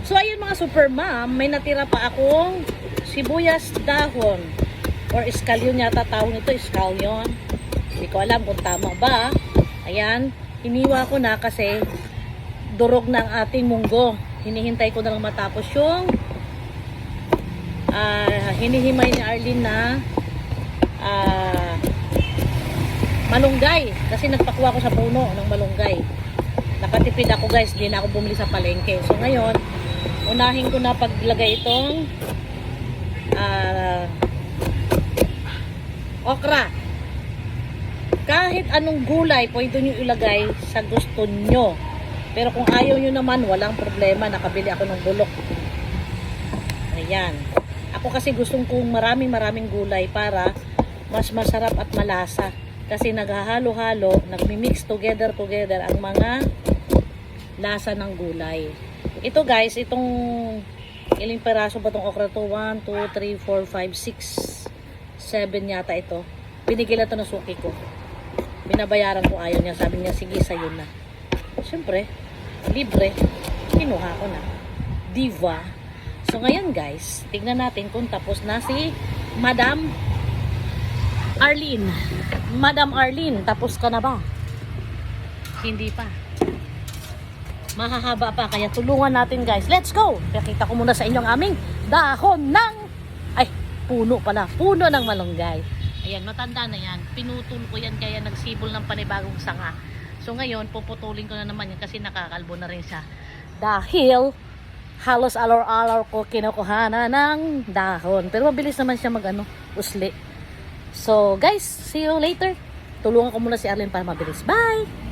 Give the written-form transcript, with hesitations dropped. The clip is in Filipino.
So ayun mga super ma'am, may natira pa akong sibuyas dahon or escallion yata tawag nito, escallion. Hindi ko alam kung tama ba. Ayan, hiniwa ko na kasi durog na ang ating munggo. Hinihintay ko na lang matapos yung hinihimay ni Arlene na malunggay. Kasi nagpakuha ko sa puno ng malunggay. Nakatipid ako guys, hindi na ako bumili sa palengke. So ngayon, unahin ko na paglagay itong okra. Kahit anong gulay pwede nyo ilagay sa gusto nyo. Pero kung ayaw nyo naman, walang problema. Nakabili ako ng bulok. Ayan. Ako kasi gustong kong maraming gulay para mas masarap at malasa. Kasi naghahalo-halo, nagmi-mix together ang mga lasa ng gulay. Ito guys, itong ilang peraso ba itong okra to? 1, 2, 3, 4, 5, 6, 7 yata ito. Binigil na ito ng suki ko. Binabayaran ko, ayaw niya. Sabi niya, sige sa'yo na. Siyempre, libre. Kinuha ko na. Diva. So ngayon guys, tignan natin kung tapos na si Madam Arlene. Madam Arlene, tapos ka na ba? Hindi pa. Mahahaba pa, kaya tulungan natin guys. Let's go! Pakita ko muna sa inyo ang aming dahon ng puno pala. Puno ng malunggay. Ayan, matanda na yan. Pinutol ko yan kaya nagsibol ng panibagong sanga. So ngayon, puputulin ko na naman yan kasi nakakalbo na rin siya. Dahil halos alor-alor ko kinukuha na ng dahon. Pero mabilis naman siya usli. So guys, see you later. Tulungan ko muna si Arlene para mabilis. Bye!